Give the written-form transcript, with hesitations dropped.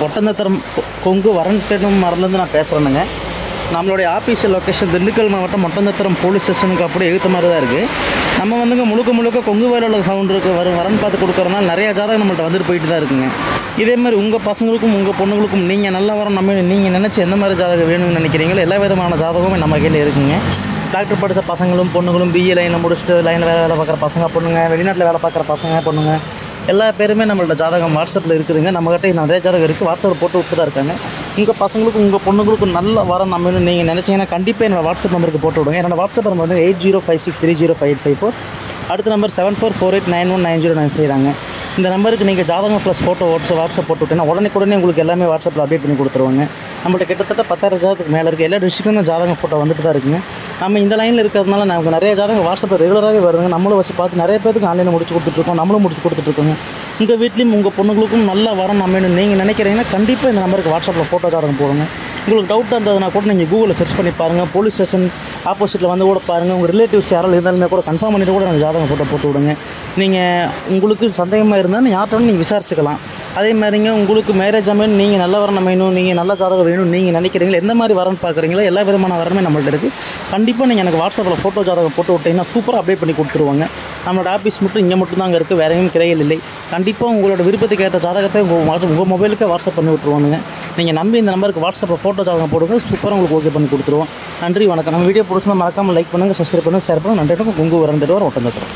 ஒட்டந்தத்திரம் கொங்கு வரன்டெனும் மரலேருந்து நான் பேசுகிறேனுங்க. நம்மளுடைய official location Dindigul மாவட்டம் ஒட்டந்தத்திரம் போலீஸ் ஸ்டேஷனுக்கு அப்படியே எழுத்த மாதிரி தான் இருக்குது. நம்ம வந்துங்க முழுக்க கொங்கு வயலில் உள்ள சவுண்டுக்கு வரன் பார்த்து கொடுக்குறதுனால நிறையா ஜாதகம் நம்மள்ட்ட வந்துட்டு போயிட்டு தான் இருக்குங்க. இதே மாதிரி உங்கள் பசங்களுக்கும் உங்கள் பொண்ணுங்களுக்கும் நீங்கள் நல்லா வரம் நம்ம நீங்கள் நினச்சி எந்த மாதிரி ஜாதகம் வேணும்னு நினைக்கிறீங்களோ எல்லா விதமான ஜாதகமும் நம்ம கையில் இருக்குங்க. டாக்டர் படித்த பசங்களும் பொண்ணுங்களும் பிஏ லைனில் முடிச்சுட்டு லைனில் வேலை பார்க்குற பசங்க பொண்ணுங்க, வெளிநாட்டில் வேலை பார்க்குற பசங்க பொண்ணுங்க எல்லா பேருமே நம்மள்ட்ட ஜாதகம் வாட்ஸ்அப்பில் இருக்குதுங்க. நம்மகிட்ட நிறைய ஜாதகம் இருக்குது, வாட்ஸ்அப்பில் போட்டு விட்டு தான் இருக்காங்க. உங்கள் பசங்களுக்கும் உங்கள் பொண்ணுங்களுக்கும் நல்ல வரம் நம்ம நீங்கள் நினச்சிங்கன்னா கண்டிப்பாக என்னோடய வாட்ஸ்அப் நம்பருக்கு போட்டு விடுங்க. என்னோடய வாட்ஸ்அப் நம்பர் வந்து 8056305854. அடுத்த நம்பர் 7448919095 தாங்க. இந்த நம்பருக்கு நீங்கள் ஜாதகம் ப்ளஸ் ஃபோட்டோ வாட்ஸ்அப் போட்டு விட்டீங்கன்னா உடனே உங்களுக்கு எல்லாமே வாட்ஸ்அப்பில் அப்டேட் பண்ணி கொடுத்துருவாங்க. நம்மள்ட்ட கிட்டத்தட்ட 10,000 ஜாதகத்துக்கு மேலே இருக்குது. எல்லா டிஸ்ட்ரிக்ட்டும் ஜாதகம் ஃபோட்டோ வந்துட்டு தான் இருக்குங்க. நம்ம இந்த லைனில் இருக்கிறதுனால நமக்கு நிறைய ஜாதகம் வாட்ஸ்அப்பில் ரெகுலராகவே வருதுங்க. நம்மளும் வச்சு பார்த்து நிறைய பேருக்கு ஆன்லைனில் முடிச்சு கொடுத்துட்ருக்கோம், நம்மளும் முடிச்சு கொடுத்துட்ருக்கோங்க. உங்கள் வீட்லேயும் உங்கள் பொண்ணுங்களுக்கும் நல்லா வரம் நம்ம நீங்கள் நினைக்கிறீங்கன்னா கண்டிப்பாக இந்த நம்பருக்கு வாட்ஸ்அப்பில் ஃபோட்டோ ஜாதகம் போடுங்க. உங்களுக்கு டவுட்டாக இருந்ததுனா கூட நீங்கள் கூகுளில் சர்ச் பண்ணி பாருங்கள். போலீஸ் ஸ்டேஷன் ஆப்போசிட்டில் வந்து கூட பாருங்கள். உங்கள் ரிலேட்டிவ்ஸ் யாராலும் இருந்தாலுமே கூட கன்ஃபார்ம் பண்ணிவிட்டு கூட எனக்கு ஜாதகம் போட்டு விடுங்க. நீங்கள் உங்களுக்கு சந்தேகமாக இருந்தால் யார்கிட்ட நீங்கள் விசாரிச்சுக்கலாம். அதே மாதிரிங்க உங்களுக்கு மேரேஜ் அமையணும், நீங்கள் நல்ல வரம் அமையணும், நீங்கள் நல்ல ஜாதகம் வேணும் நீங்கள் நினைக்கிறீங்களா, எந்த மாதிரி வரன்னு பார்க்குறீங்களோ எல்லா விதமான வரமே நம்மள்ட்ட இருக்குது. கண்டிப்பாக நீங்கள் எனக்கு வாட்ஸ்அப்பில் ஃபோட்டோ ஜாதகம் போட்டு விட்டிங்கன்னா சூப்பராக அப்டேட் பண்ணி கொடுத்துருவாங்க. நம்மளோட ஆஃபீஸ் மட்டும் இங்கே மட்டும் தான் அங்கே இருக்குது, வேறு எங்கேயும் கிளைகள் இல்லை. கண்டிப்பாக உங்களோட விருப்பத்துக்கு ஏற்ற ஜாதகத்தை உங்கள் மொபைலுக்கு வாட்ஸ்அப் பண்ணி விட்ருவானுங்க. நீங்கள் நம்பி இந்த நம்பருக்கு வாட்ஸ்அப்பில் ஃபோட்டோ ஜாதகம் போடுங்க, சூப்பராக உங்களுக்கு ஓகே பண்ணி கொடுத்துருவோம். நன்றி, வணக்கம். நம்ம வீடியோ பிடிச்சிருந்தா மறக்காமல் லைக் பண்ணுங்கள், சப்ஸ்கிரைப் பண்ணுங்கள், ஷேர் பண்ணுங்கள். நன்றி. கொங்கு வரன்டெனும் ஒட்டந்தத்திரம்.